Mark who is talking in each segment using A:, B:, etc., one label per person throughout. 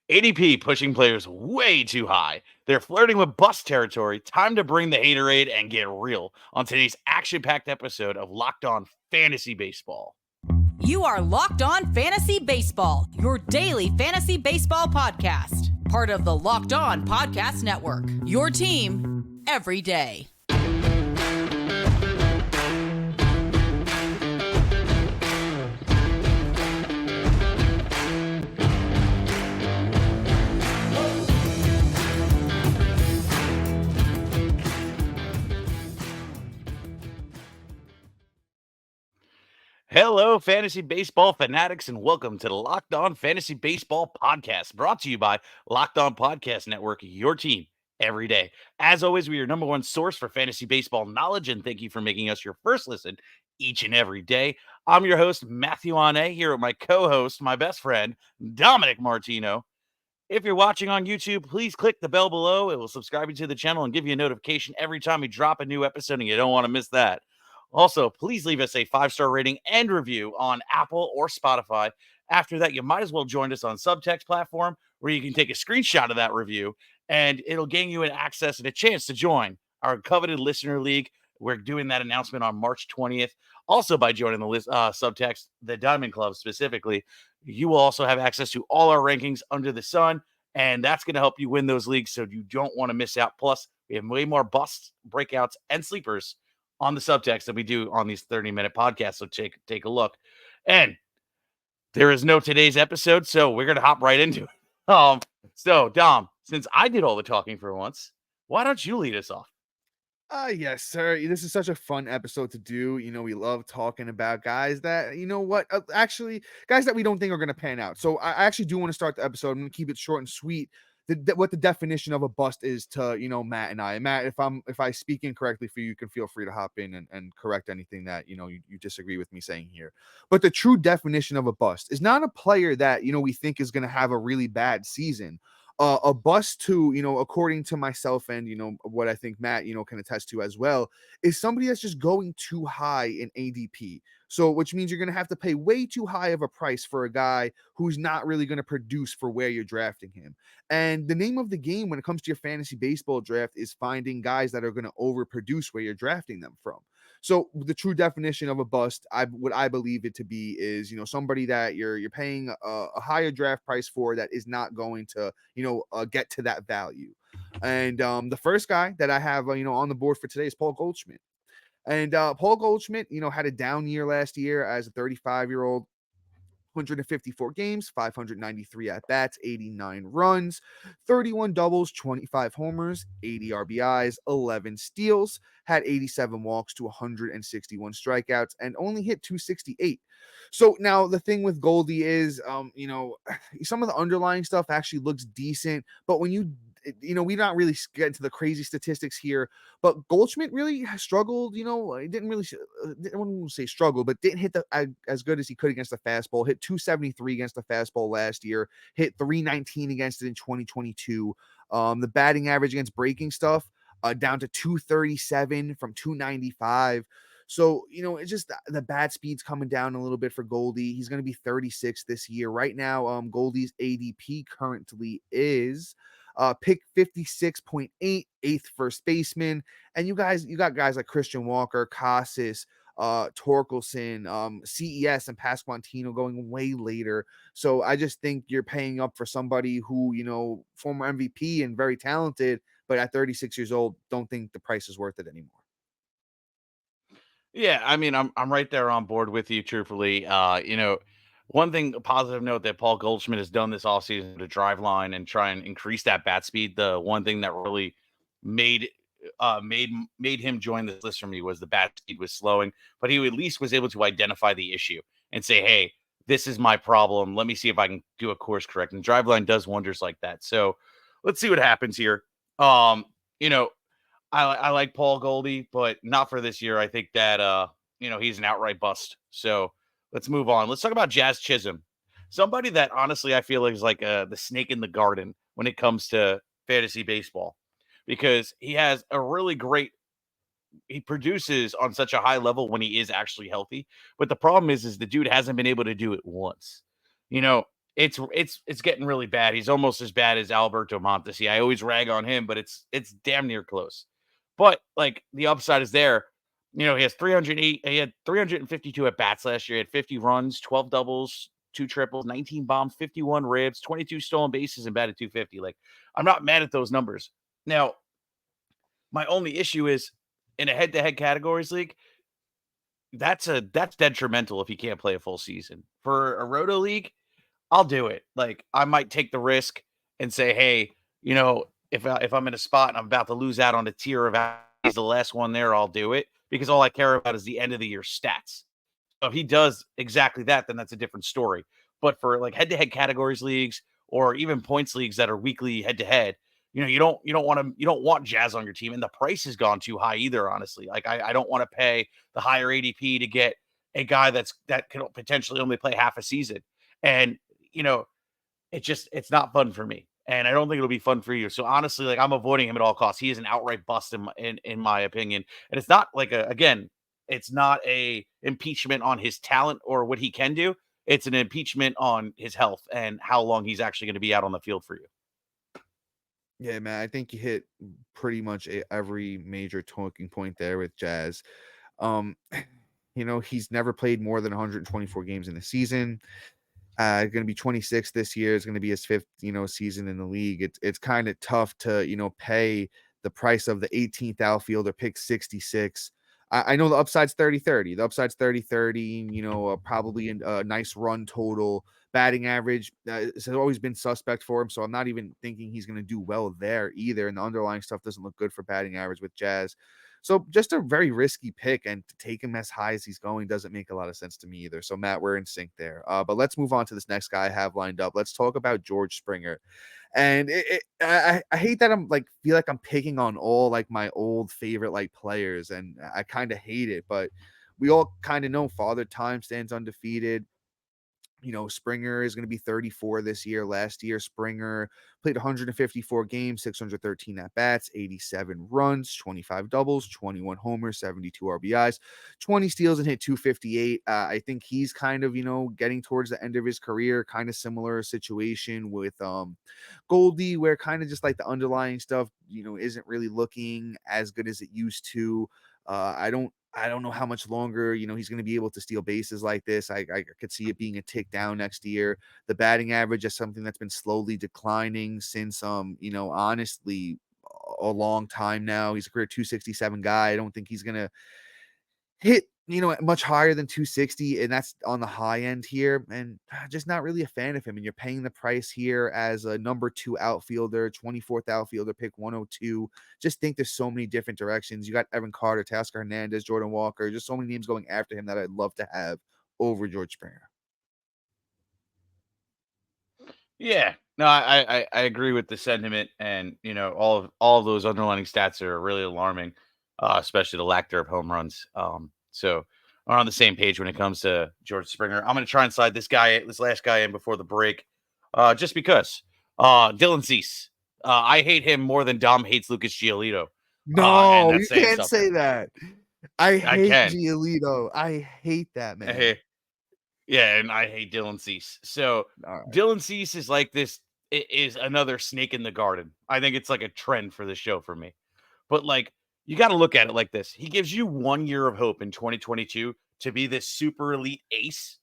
A: ADP pushing players way too high. They're flirting with bust territory. Time to bring the haterade and get real on today's action-packed episode of Locked On Fantasy Baseball.
B: You are Locked On Fantasy Baseball, your daily fantasy baseball podcast. Part of the Locked On Podcast Network, your team every day.
A: Hello, fantasy baseball fanatics, and welcome to the Locked On Fantasy Baseball podcast, brought to you by Locked On Podcast Network, your team every day. As always, we are your number one source for fantasy baseball knowledge, and thank you for making us your first listen each and every day. I'm your host, Matthew Ane, here with my co-host, my best friend, Dominic Martino. If you're watching on YouTube, please click the bell below. It will subscribe you to the channel and give you a notification every time we drop a new episode, and you don't want to miss that. Also, please leave us a 5-star rating and review on Apple or Spotify. After that, you might as well join us on Subtext platform, where you can take a screenshot of that review, and it'll gain you an access and a chance to join our coveted listener league. We're doing that announcement on March 20th. Also, by joining the Subtext, the Diamond Club specifically, you will also have access to all our rankings under the sun, and that's going to help you win those leagues, so you don't want to miss out. Plus, we have way more busts, breakouts, and sleepers on the subtext that we do on these 30-minute podcasts. So take a look. And there is no today's episode, so we're going to hop right into it. So Dom, since I did all the talking for once, why don't you lead us off?
C: Yes, sir. This is such a fun episode to do. We love talking about guys that, actually, guys that we don't think are going to pan out. So I actually do want to start the episode. I'm going to keep it short and sweet. What the definition of a bust is to, Matt and I. Matt, if I speak incorrectly for you, you can feel free to hop in and correct anything that, you disagree with me saying here. But the true definition of a bust is not a player that, we think is going to have a really bad season. A bust to, according to myself and, what I think Matt, can attest to as well, is somebody that's just going too high in ADP. So, which means you're going to have to pay way too high of a price for a guy who's not really going to produce for where you're drafting him. And the name of the game when it comes to your fantasy baseball draft is finding guys that are going to overproduce where you're drafting them from. So the true definition of a bust, what I believe it to be is, somebody that you're paying a higher draft price for that is not going to, get to that value. And the first guy that I have, on the board for today is Paul Goldschmidt. And Paul Goldschmidt, had a down year last year as a 35-year-old. 154 games, 593 at-bats, 89 runs, 31 doubles, 25 homers, 80 RBIs, 11 steals, had 87 walks to 161 strikeouts, and only hit 268. So now the thing with Goldie is, some of the underlying stuff actually looks decent, but when we not really get into the crazy statistics here, but Goldschmidt really struggled. He didn't really, I wouldn't say struggle, but didn't hit as good as he could against the fastball. Hit 273 against the fastball last year. Hit 319 against it in 2022. The batting average against breaking stuff down to 237 from 295. So, it's just the bat speed's coming down a little bit for Goldie. He's going to be 36 this year. Right now, Goldie's ADP currently is pick 56.8, 8th first baseman. And you got guys like Christian Walker, Casas, Torkelson, CES, and Pasquantino going way later. So I just think you're paying up for somebody who, former MVP and very talented, but at 36 years old, don't think the price is worth it anymore.
A: Yeah, I mean, I'm right there on board with you, truthfully. One thing, a positive note that Paul Goldschmidt has done this offseason to drive line and try and increase that bat speed. The one thing that really made made him join this list for me was the bat speed was slowing, but he at least was able to identify the issue and say, "Hey, this is my problem. Let me see if I can do a course correct." And Driveline does wonders like that. So let's see what happens here. You know, I like Paul Goldie, but not for this year. I think that he's an outright bust. So let's move on. Let's talk about Jazz Chisum. Somebody that honestly I feel is like the snake in the garden when it comes to fantasy baseball, because he has a really great, he produces on such a high level when he is actually healthy. But the problem is the dude hasn't been able to do it once. You know, it's getting really bad. He's almost as bad as Alberto Mondesi. I always rag on him, but it's damn near close. But like the upside is there. He has 308. He had 352 at bats last year. He had 50 runs, 12 doubles, two triples, 19 bombs, 51 ribs, 22 stolen bases, and batted 250. Like, I'm not mad at those numbers. Now, my only issue is in a head-to-head categories league, that's detrimental if he can't play a full season. For a roto league, I'll do it. Like, I might take the risk and say, hey, if I'm in a spot and I'm about to lose out on a tier of he's the last one there, I'll do it because all I care about is the end of the year stats. So if he does exactly that, then that's a different story. But for like head-to-head categories leagues or even points leagues that are weekly head-to-head, you don't want Jazz on your team, and the price has gone too high either. Honestly, like I don't want to pay the higher ADP to get a guy that could potentially only play half a season, and you know it's not fun for me, and I don't think it'll be fun for you. So honestly, like I'm avoiding him at all costs. He is an outright bust in my opinion, and it's not like it's not a impeachment on his talent or what he can do. It's an impeachment on his health and how long he's actually going to be out on the field for you.
C: Yeah, man, I think you hit pretty much every major talking point there with Jazz. Um, he's never played more than 124 games in the season. Going to be 26 this year. It's going to be his fifth, season in the league. It's kind of tough to, pay the price of the 18th outfielder, pick 66. I know the upside's 30-30. The upside's 30-30, probably a nice run total. Batting average has always been suspect for him, so I'm not even thinking he's going to do well there either. And the underlying stuff doesn't look good for batting average with Jazz. So just a very risky pick, and to take him as high as he's going doesn't make a lot of sense to me either. So Matt, we're in sync there. But let's move on to this next guy I have lined up. Let's talk about George Springer. And I hate that feel like I'm picking on all like my old favorite like players, and I kind of hate it. But we all kind of know Father Time stands undefeated. Springer is going to be 34 this year. Last year, Springer played 154 games, 613 at bats, 87 runs, 25 doubles, 21 homers, 72 RBIs, 20 steals, and hit 258. I think he's kind of, getting towards the end of his career, kind of similar situation with Goldie, where kind of just like the underlying stuff, isn't really looking as good as it used to. I don't know how much longer, he's going to be able to steal bases like this. I could see it being a tick down next year. The batting average is something that's been slowly declining since, honestly, a long time now. He's a career 267 guy. I don't think he's going to hit, much higher than 260, and that's on the high end here, and just not really a fan of him. And you're paying the price here as a number 2 outfielder, 24th outfielder, pick 102. Just think there's so many different directions. You got Evan Carter, Tasker Hernandez, Jordan Walker, just so many names going after him that I'd love to have over George Springer.
A: Yeah, no, I agree with the sentiment, and all of those underlying stats are really alarming, especially the lack thereof home runs. So we're on the same page when it comes to George Springer. I'm going to try and slide this last guy in before the break, just because. Dylan Cease. I hate him more than Dom hates Lucas Giolito. And
C: No,
A: that's
C: you
A: saying
C: can't
A: something.
C: say that. I
A: I
C: hate
A: can.
C: Giolito. I hate that man.
A: Yeah, and I hate Dylan Cease. So
C: All right.
A: Dylan Cease is like this. It is another snake in the garden. I think it's like a trend for the show for me. But like, you got to look at it like this. He gives you 1 year of hope in 2022 to be this super elite ace,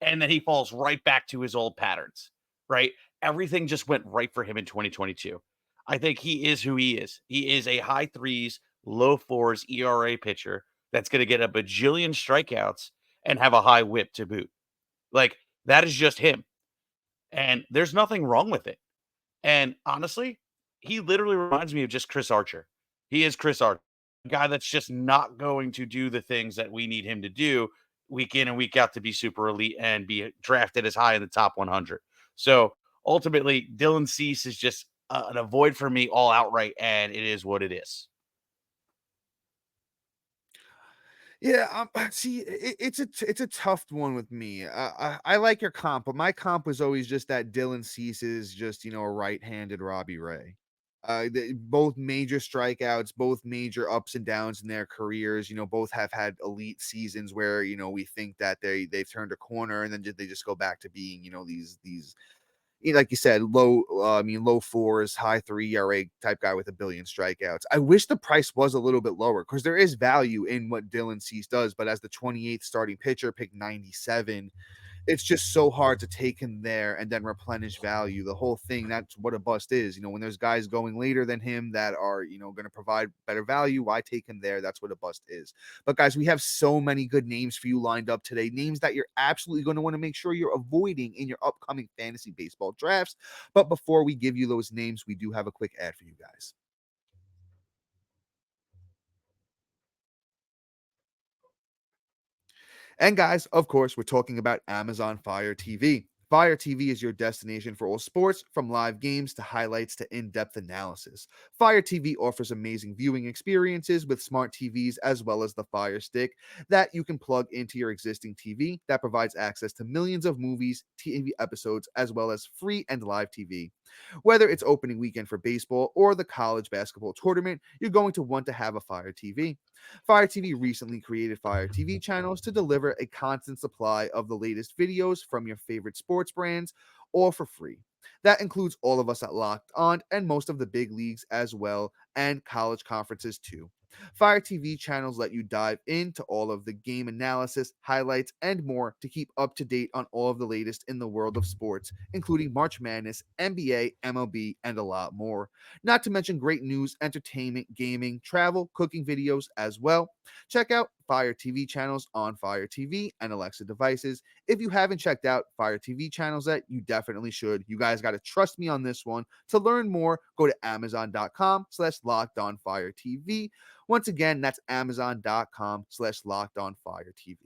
A: and then he falls right back to his old patterns, right? Everything just went right for him in 2022. I think he is who he is. He is a high threes, low fours ERA pitcher that's going to get a bajillion strikeouts and have a high whip to boot. Like, that is just him. And there's nothing wrong with it. And honestly, he literally reminds me of just Chris Archer. He is Chris Archer, a guy that's just not going to do the things that we need him to do week in and week out to be super elite and be drafted as high in the top 100. So ultimately, Dylan Cease is just an avoid for me all outright, and it is what it is.
C: Yeah, see, it's a tough one with me. I like your comp, but my comp was always just that Dylan Cease is just a right-handed Robbie Ray. Both major strikeouts, both major ups and downs in their careers. Both have had elite seasons where we think that they've turned a corner, and then they just go back to being these like you said, low fours, high 3 ERA type guy with a billion strikeouts. I wish the price was a little bit lower because there is value in what Dylan Cease does, but as the 28th starting pitcher, pick 97, it's just so hard to take him there and then replenish value. The whole thing, that's what a bust is. When there's guys going later than him that are, going to provide better value, why take him there? That's what a bust is. But guys, we have so many good names for you lined up today, names that you're absolutely going to want to make sure you're avoiding in your upcoming fantasy baseball drafts. But before we give you those names, we do have a quick ad for you guys. And guys, of course, we're talking about Amazon Fire TV. Fire TV is your destination for all sports, from live games to highlights to in-depth analysis. Fire TV offers amazing viewing experiences with smart TVs as well as the Fire Stick that you can plug into your existing TV that provides access to millions of movies, TV episodes, as well as free and live TV. Whether it's opening weekend for baseball or the college basketball tournament, you're going to want to have a Fire TV. Fire TV recently created Fire TV channels to deliver a constant supply of the latest videos from your favorite sports brands, all for free. That includes all of us at Locked On and most of the big leagues as well, and college conferences too. Fire TV channels let you dive into all of the game analysis, highlights, and more to keep up to date on all of the latest in the world of sports, including March Madness, NBA, MLB, and a lot more. Not to mention great news, entertainment, gaming, travel, cooking videos as well. Check out Fire TV channels on Fire TV and Alexa devices. If you haven't checked out Fire TV channels yet, you definitely should. You guys got to trust me on this one. To learn more, go to amazon.com/lockedonfiretv. Once again, that's amazon.com/lockedonfiretv.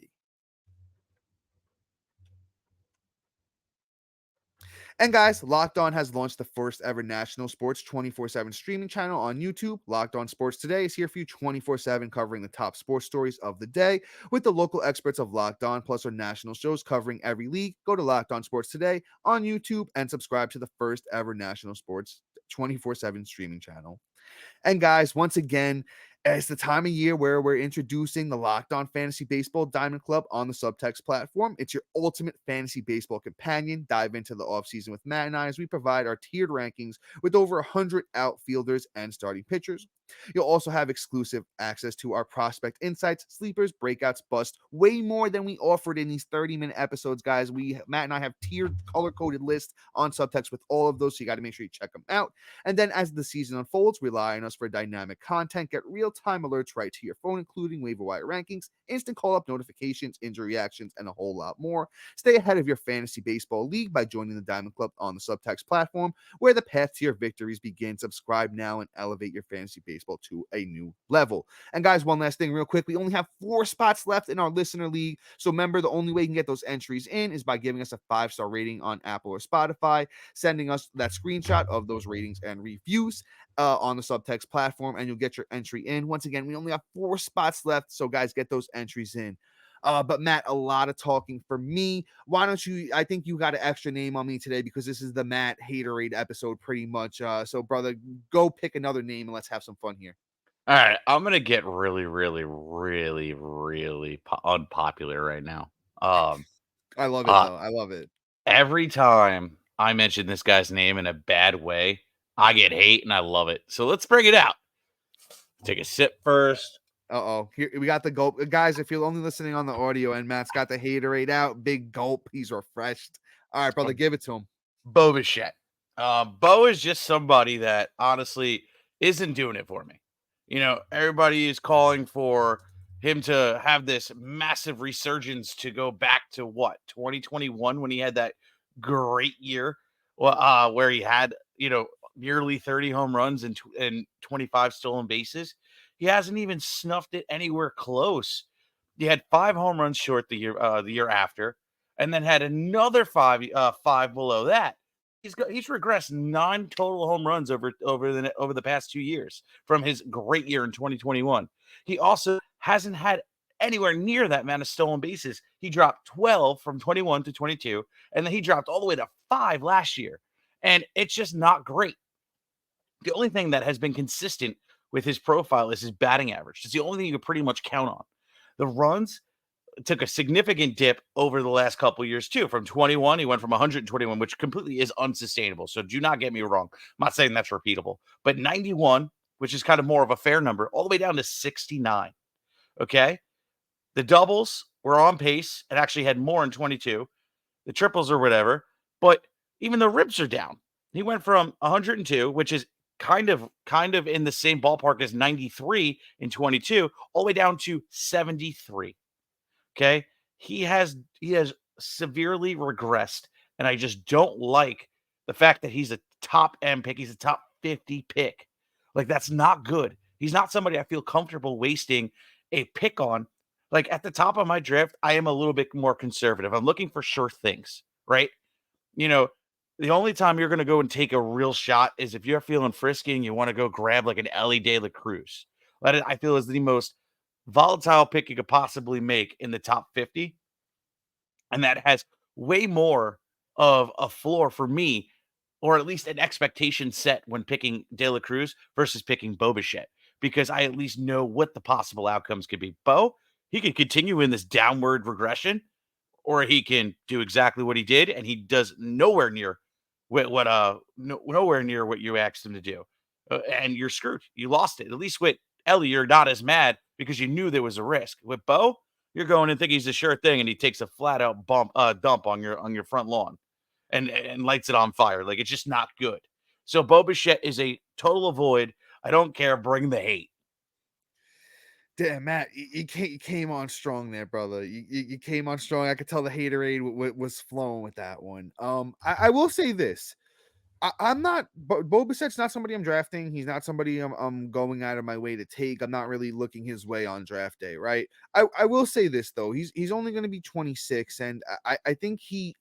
C: And guys, Locked On has launched the first ever national sports 24/7 streaming channel on YouTube. Locked On Sports Today is here for you 24/7, covering the top sports stories of the day with the local experts of Locked On, plus our national shows covering every league. Go to Locked On Sports Today on YouTube and subscribe to the first ever national sports 24/7 streaming channel. And guys, once again, it's the time of year where we're introducing the Locked On Fantasy Baseball Diamond Club on the Subtext platform. It's your ultimate fantasy baseball companion. Dive into the offseason with Matt and I as we provide our tiered rankings with over 100 outfielders and starting pitchers. You'll also have exclusive access to our prospect insights, sleepers, breakouts, bust, way more than we offered in these 30-minute episodes, guys. Matt and I have tiered, color-coded lists on Subtext with all of those, so you got to make sure you check them out. And then as the season unfolds, rely on us for dynamic content. Get real-time alerts right to your phone, including waiver wire rankings, instant call-up notifications, injury reactions, and a whole lot more. Stay ahead of your fantasy baseball league by joining the Diamond Club on the Subtext platform, where the path to your victories begins. Subscribe now and elevate your fantasy baseball to a new level. And guys, one last thing real quick. We only have 4 spots left in our listener league. So remember, the only way you can get those entries in is by giving us a 5-star rating on Apple or Spotify, sending us that screenshot of those ratings and reviews on the Subtext platform, and you'll get your entry in. Once again, we only have 4 spots left. So guys, get those entries in. But Matt, a lot of talking for me. Why don't you? I think you got an extra name on me today because this is the Matt Haterade episode, pretty much. So, brother, go pick another name and let's have some fun here.
A: All right, I'm gonna get really, really, really, really unpopular right now.
C: I love it
A: Uh,
C: though. I love it.
A: every time I mention this guy's name in a bad way, I get hate, and I love it. So let's bring it out. Take a sip first.
C: Uh-oh. Here we got the gulp. Guys, if you're only listening on the audio and Matt's got the Haterade out, big gulp. He's refreshed. All right, brother, give it to him.
A: Bo Bichette. Bo is just somebody that honestly isn't doing it for me. Everybody is calling for him to have this massive resurgence to go back to what 2021 when he had that great year, where he had nearly 30 home runs and 25 stolen bases. He hasn't even snuffed it anywhere close. He had 5 home runs short the year after, and then had another 5 below that. He's regressed 9 total home runs over the past 2 years from his great year in 2021. He also hasn't had anywhere near that amount of stolen bases. He dropped 12 from 21 to 22, and then he dropped all the way to 5 last year. And it's just not great. The only thing that has been consistent with his profile is his batting average. It's the only thing you can pretty much count on. The runs took a significant dip over the last couple of years too. From 21, he went from 121, which completely is unsustainable. So do not get me wrong. I'm not saying that's repeatable, but 91, which is kind of more of a fair number, all the way down to 69. Okay. The doubles were on pace and actually had more in 22, the triples or whatever, but even the ribs are down. He went from 102, which is kind of in the same ballpark as 93 in 22, all the way down to 73. Okay. He has severely regressed. And I just don't like the fact that he's a top M pick. He's a top 50 pick. Like, that's not good. He's not somebody I feel comfortable wasting a pick on. Like, at the top of my draft, I am a little bit more conservative. I'm looking for sure things, right? You know, the only time you're going to go and take a real shot is if you're feeling frisky and you want to go grab like an Ellie De La Cruz. That I feel is the most volatile pick you could possibly make in the top 50. And that has way more of a floor for me, or at least an expectation set when picking De La Cruz versus picking Bo Bichette, because I at least know what the possible outcomes could be. Bo, he could continue in this downward regression, or he can do exactly what he did, and he does nowhere near nowhere near what you asked him to do, and you're screwed. You lost it. At least with Ellie, you're not as mad because you knew there was a risk. With Bo, you're going and think he's a sure thing, and he takes a flat out dump on your front lawn, and lights it on fire. Like, it's just not good. So Bo Bichette is a total avoid. I don't care. Bring the hate.
C: Damn, Matt, you came on strong there, brother. You came on strong. I could tell the haterade was flowing with that one. I will say this. I'm not. Bo Bichette's not somebody I'm drafting. He's not somebody I'm going out of my way to take. I'm not really looking his way on draft day, right? I will say this though. He's only going to be 26, and I think he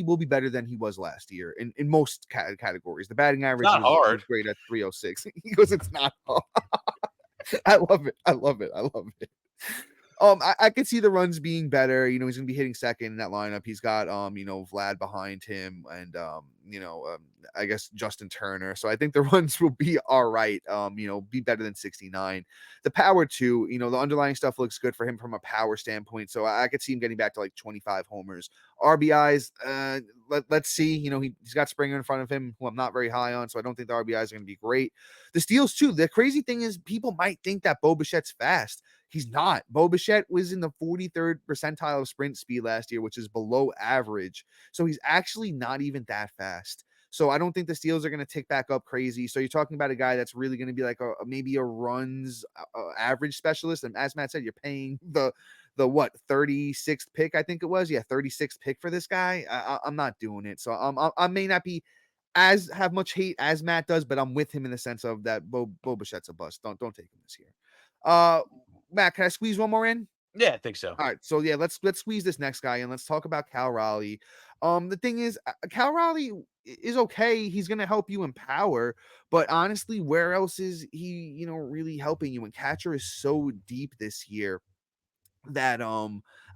C: will be better than he was last year in most categories. The batting
A: It's
C: average
A: not
C: was
A: hard.
C: great at 306. He goes, it's not hard. I love it. I love it. I love it. I could see the runs being better. You know, he's gonna be hitting second in that lineup. He's got Vlad behind him, and I guess Justin Turner. So I think the runs will be all right. Be better than 69. The power too, the underlying stuff looks good for him from a power standpoint. So I could see him getting back to like 25 homers. RBIs, let's see. He's got Springer in front of him, who I'm not very high on, so I don't think the RBIs are gonna be great. The steals too. The crazy thing is people might think that Bo Bichette's fast. He's not. Bo Bichette was in the 43rd percentile of sprint speed last year, which is below average. So he's actually not even that fast. So I don't think the steals are going to tick back up crazy. So you're talking about a guy that's really going to be like maybe a runs average specialist. And as Matt said, you're paying the 36th pick, I think it was. Yeah, 36th pick for this guy. I'm not doing it. So I may not be have much hate as Matt does, but I'm with him in the sense of that Bo Bichette's a bust. Don't take him this year. Matt, can I squeeze one more in?
A: Yeah, I think so.
C: All right, so yeah, let's squeeze this next guy and let's talk about Cal Raleigh. The thing is, Cal Raleigh is okay. He's gonna help you in power, but honestly, where else is he? Really helping you? And catcher is so deep this year that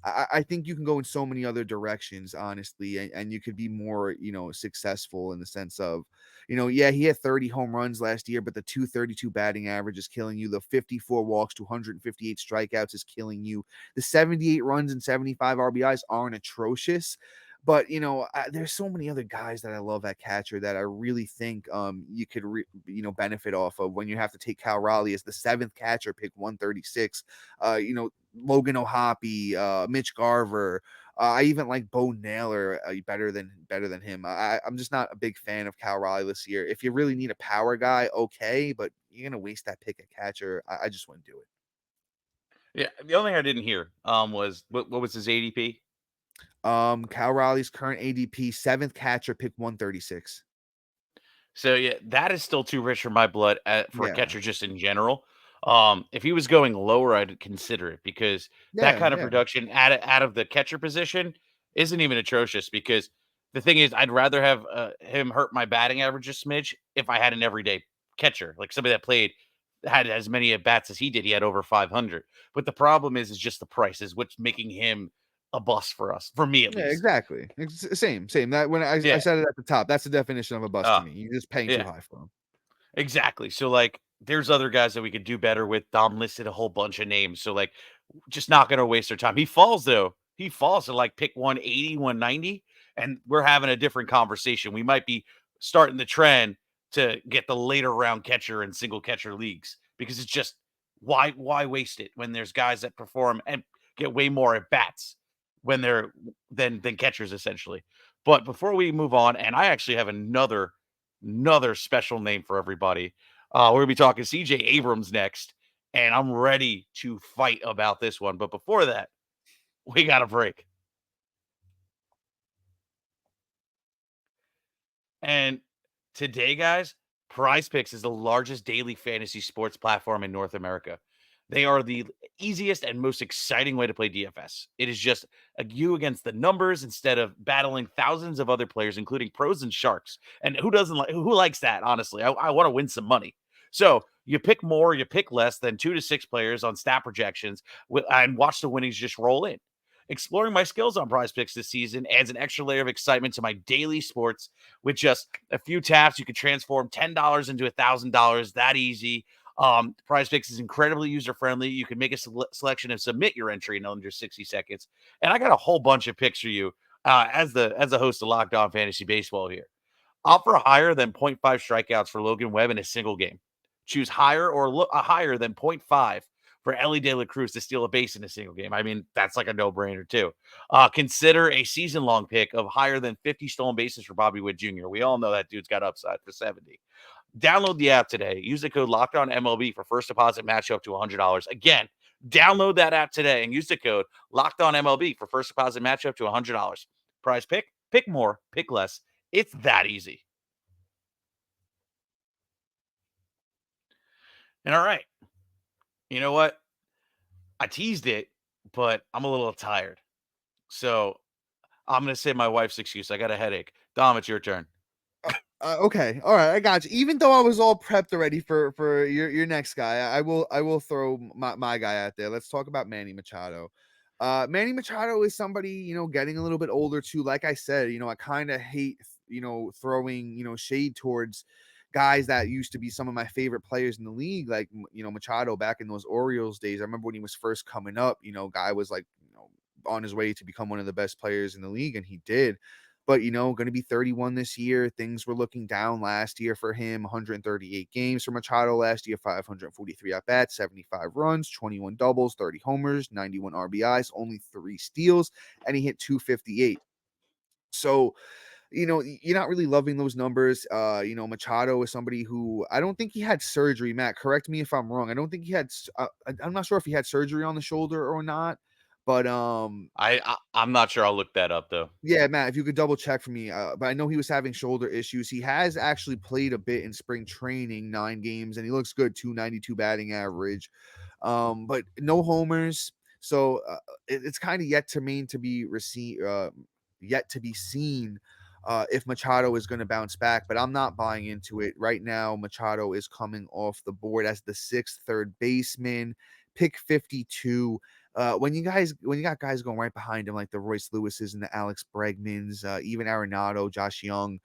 C: I think you can go in so many other directions, honestly, and you could be more successful in the sense of yeah, he had 30 home runs last year, but the 232 batting average is killing you. The 54 walks to 158 strikeouts is killing you. The 78 runs and 75 RBIs aren't atrocious. But there's so many other guys that I love at catcher that I really think you could benefit off of when you have to take Cal Raleigh as the 7th catcher, pick 136. Logan O'Hoppe, Mitch Garver. I even like Bo Naylor better than him. I'm just not a big fan of Cal Raleigh this year. If you really need a power guy, okay, but you're gonna waste that pick at catcher. I just wouldn't do it.
A: Yeah, the only thing I didn't hear was what was his ADP?
C: Cal Raleigh's current ADP, 7th catcher, pick 136.
A: So yeah, that is still too rich for my blood for a
C: Yeah.
A: catcher just in general. If he was going lower, I'd consider it because that
C: Yeah,
A: kind of
C: yeah.
A: production out of the catcher position isn't even atrocious. Because the thing is, I'd rather have him hurt my batting average a smidge if I had an everyday catcher, like somebody that had as many at bats as he did. He had over 500. But the problem is just the price is what's making him a bust for me at
C: Yeah,
A: least.
C: exactly. Same. That when I
A: Yeah.
C: said it at the top, that's the definition of a bust to
A: Uh,
C: me. You're just paying too
A: yeah.
C: high for him.
A: Exactly. So, like, there's other guys that we could do better with. Dom listed a whole bunch of names. So, like, just not going to waste our time. He falls, though. He falls to like pick 180, 190, and we're having a different conversation. We might be starting the trend to get the later round catcher in single catcher leagues because it's just why waste it when there's guys that perform and get way more at bats when they're than catchers essentially. But before we move on, and I actually have another special name for everybody. We're gonna be talking CJ Abrams next, and I'm ready to fight about this one. But before that, we got a break. And today, guys, Prize Picks is the largest daily fantasy sports platform in North America. They are the easiest and most exciting way to play DFS. It is just a you against the numbers instead of battling thousands of other players, including pros and sharks. And who doesn't like who likes that? Honestly, I want to win some money. So you pick more, you pick less than 2 to 6 players on stat projections, and watch the winnings just roll in. Exploring my skills on Prize Picks this season adds an extra layer of excitement to my daily sports. With just a few taps, you can transform $10 into $1,000. That easy. Prize Picks is incredibly user friendly. You can make a selection and submit your entry in under 60 seconds. And I got a whole bunch of picks for you as the host of Locked On Fantasy Baseball here. Offer higher than zero point 0.5 strikeouts for Logan Webb in a single game. Choose higher or higher than 0.5 for Ellie De La Cruz to steal a base in a single game. I mean, that's like a no-brainer too. Consider a season-long pick of higher than 50 stolen bases for Bobby Witt Jr. We all know that dude's got upside for 70. Download the app today. Use the code LOCKEDONMLB for first deposit match up to $100. Again, download that app today and use the code LOCKEDONMLB for first deposit match up to $100. Prize pick more, pick less. It's that easy. And all right, you know what? I teased it, but I'm a little tired. So I'm going to say my wife's excuse. I got a headache. Dom, it's your turn.
C: Okay, all right, I got you. Even though I was all prepped already for your next guy, I will throw my guy out there. Let's talk about Manny Machado. Manny Machado is somebody, getting a little bit older too. Like I said, I kind of hate throwing shade towards guys that used to be some of my favorite players in the league, like Machado back in those Orioles days. I remember when he was first coming up. Guy was like on his way to become one of the best players in the league, and he did. But, going to be 31 this year. Things were looking down last year for him. 138 games for Machado last year, 543 at bats, 75 runs, 21 doubles, 30 homers, 91 RBIs, only 3 steals, and he hit 258. So, you're not really loving those numbers. Machado is somebody who I don't think he had surgery. Matt, correct me if I'm wrong. I don't think he had. I'm not sure if he had surgery on the shoulder or not. But
A: I'm not sure. I'll look that up though.
C: yeah, Matt, if you could double check for me. But I know he was having shoulder issues. He has actually played a bit in spring training, 9 games, and he looks good, 292 batting average. But no homers. So it's kind of yet to be yet to be seen if Machado is going to bounce back. But I'm not buying into it right now. Machado is coming off the board as the 6th third baseman, pick 52. When you got guys going right behind him like the Royce Lewises and the Alex Bregmans, even Arenado, Josh Young,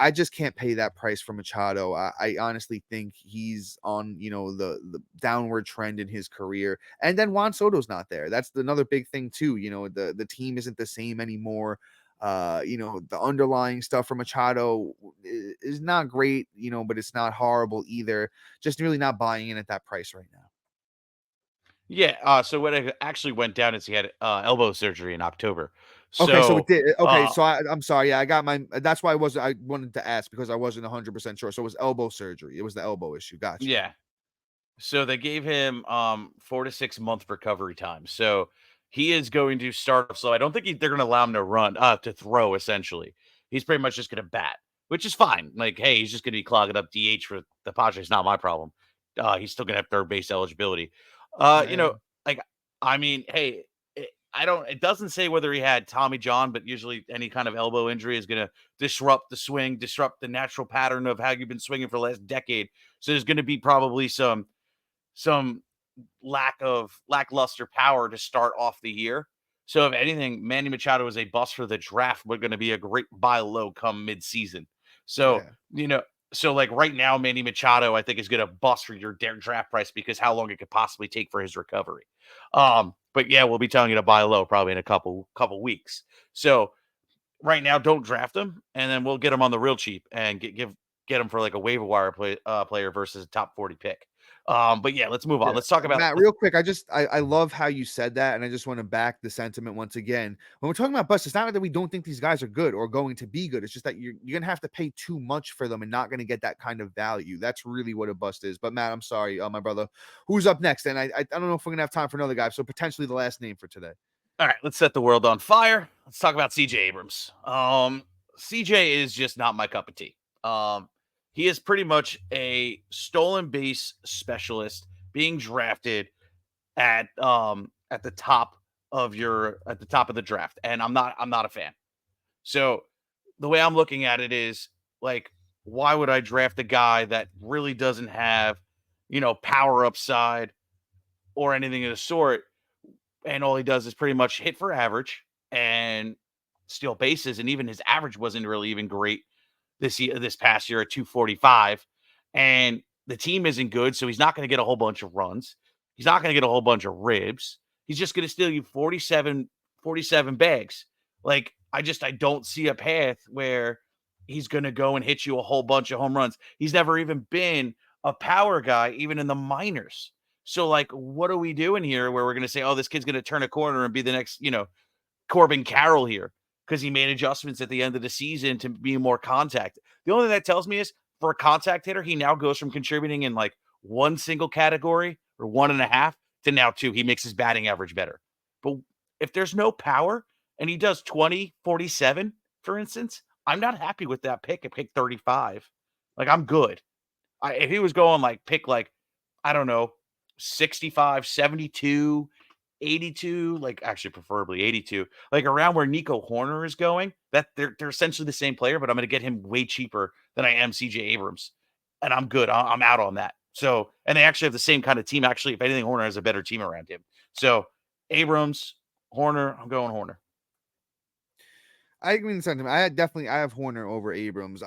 C: I just can't pay that price for Machado. I honestly think he's on the downward trend in his career. And then Juan Soto's not there. That's another big thing too. The team isn't the same anymore. The underlying stuff for Machado is not great, but it's not horrible either. Just really not buying in at that price right now.
A: Yeah. So what actually went down is he had elbow surgery in October.
C: Okay, so it
A: So
C: did. Okay, so I'm sorry. Yeah, I got my. That's why I wanted to ask because I wasn't 100% sure. So it was elbow surgery. It was the elbow issue. Gotcha.
A: yeah. So they gave him 4 to 6 month recovery time. So he is going to start off slow. I don't think they're going to allow him to run to throw. Essentially, he's pretty much just going to bat, which is fine. Like, hey, he's just going to be clogging up DH for the Padres. Not my problem. He's still going to have third base eligibility.
C: Yeah.
A: Like, I mean, hey, I don't. It doesn't say whether he had Tommy John, but usually any kind of elbow injury is going to disrupt the swing, disrupt the natural pattern of how you've been swinging for the last decade. So there's going to be probably some lackluster power to start off the year. So if anything, Manny Machado is a bust for the draft. We're going to be a great buy low come mid-season. So,
C: Yeah.
A: So, like, right now, Manny Machado, I think, is gonna bust for your draft price because how long it could possibly take for his recovery. But yeah, we'll be telling you to buy low probably in a couple weeks. So right now, don't draft him, and then we'll get him on the real cheap and get him for like a waiver wire player versus a top 40 pick. But yeah, let's move on.
C: Yeah.
A: Let's talk about
C: Matt, real quick, I love how you said that, and I just want to back the sentiment once again. When we're talking about bust, it's not that we don't think these guys are good or going to be good. It's just that you're gonna have to pay too much for them and not gonna get that kind of value. That's really what a bust is. But Matt, I'm sorry, my brother. Who's up next? And I don't know if we're gonna have time for another guy, so potentially the last name for today.
A: All right, let's set the world on fire. Let's talk about CJ Abrams. CJ is just not my cup of tea. He is pretty much a stolen base specialist being drafted at the top at the top of the draft, and I'm not a fan. So the way I'm looking at it is like, why would I draft a guy that really doesn't have, power upside or anything of the sort, and all he does is pretty much hit for average and steal bases, and even his average wasn't really even great this past year at 245, and the team isn't good, so he's not going to get a whole bunch of runs. He's not going to get a whole bunch of ribs. He's just going to steal you 47 bags. Like, I don't see a path where he's going to go and hit you a whole bunch of home runs. He's never even been a power guy, even in the minors. So, like, what are we doing here where we're going to say, oh, this kid's going to turn a corner and be the next, Corbin Carroll here because he made adjustments at the end of the season to be more contact. The only thing that tells me is for a contact hitter, he now goes from contributing in like one single category or 1.5 to now 2. He makes his batting average better. But if there's no power and he does 20-47, for instance, I'm not happy with that pick at pick 35. Like, I'm good. If he was going like pick like, I don't know, 65, 72, 82, like actually preferably 82, like around where Nico Horner is going, that they're essentially the same player, but I'm going to get him way cheaper than I am CJ Abrams. And I'm good. I'm out on that. So, and they actually have the same kind of team. Actually, if anything, Horner has a better team around him. So, Abrams, Horner, I'm going Horner.
C: I agree with the sentiment. I have Horner over Abrams.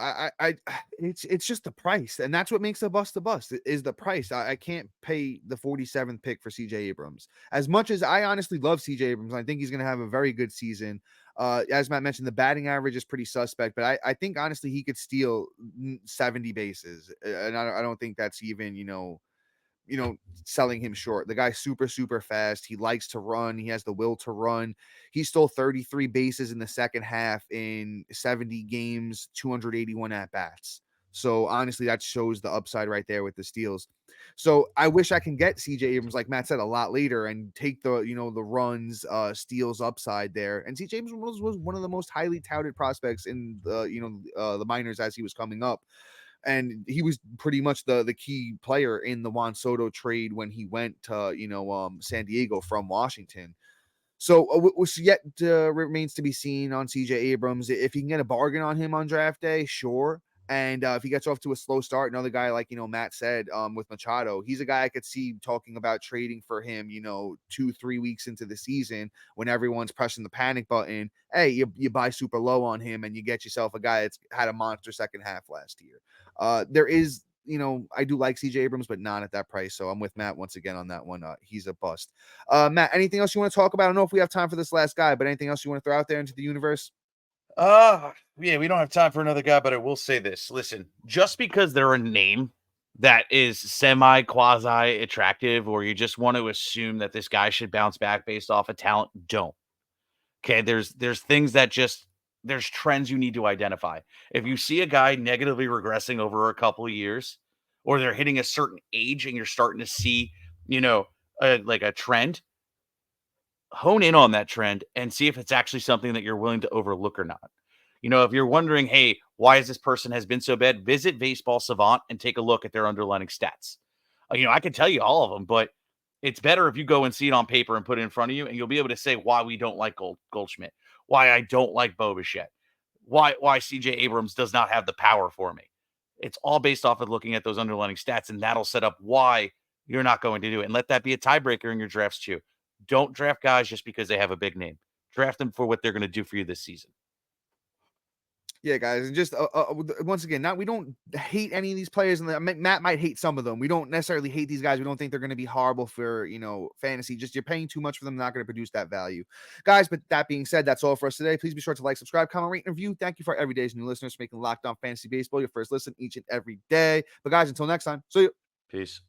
C: It's just the price, and that's what makes a bust is the price. I can't pay the 47th pick for CJ Abrams. As much as I honestly love CJ Abrams, I think he's going to have a very good season. As Matt mentioned, the batting average is pretty suspect, but I think honestly he could steal 70 bases, and I don't think that's even selling him short. The guy's super, super fast. He likes to run. He has the will to run. He stole 33 bases in the second half in 70 games, 281 at bats. So honestly, that shows the upside right there with the steals. So I wish I can get CJ Abrams, like Matt said, a lot later and take the, the runs, steals upside there. And CJ Abrams was one of the most highly touted prospects in the minors as he was coming up. And he was pretty much the key player in the Juan Soto trade when he went to San Diego from Washington. So what's yet remains to be seen on CJ Abrams. If he can get a bargain on him on draft day, sure. And if he gets off to a slow start, another guy like Matt said with Machado, he's a guy I could see talking about trading for him 2-3 weeks into the season when everyone's pressing the panic button. Hey, you buy super low on him and you get yourself a guy that's had a monster second half last year. There is I do like CJ Abrams, but not at that price. So I'm with Matt once again on that one. He's a bust. Matt, anything else you want to talk about? I don't know if we have time for this last guy, but anything else you want to throw out there into the universe?
A: Yeah, we don't have time for another guy, but I will say this. Listen, just because they're a name that is semi quasi attractive, or you just want to assume that this guy should bounce back based off of talent, don't. Okay, there's things that there's trends you need to identify. If you see a guy negatively regressing over a couple of years, or they're hitting a certain age and you're starting to see, like a trend, hone in on that trend and see if it's actually something that you're willing to overlook or not. If you're wondering, hey, why is this person has been so bad? Visit Baseball Savant and take a look at their underlying stats. I can tell you all of them, but it's better if you go and see it on paper and put it in front of you, and you'll be able to say why we don't like Goldschmidt, why I don't like Bichette, why CJ Abrams does not have the power for me. It's all based off of looking at those underlying stats, and that'll set up why you're not going to do it. And let that be a tiebreaker in your drafts too. Don't draft guys just because they have a big name. Draft them for what they're going to do for you this season.
C: Yeah, guys, and just once again, we don't hate any of these players, and Matt might hate some of them. We don't necessarily hate these guys. We don't think they're going to be horrible for fantasy. Just you're paying too much for them, not going to produce that value, guys. But that being said, that's all for us today. Please be sure to like, subscribe, comment, rate, and review. Thank you for every day's new listeners for making Locked On Fantasy Baseball your first listen each and every day. But guys, until next time, see you.
A: Peace.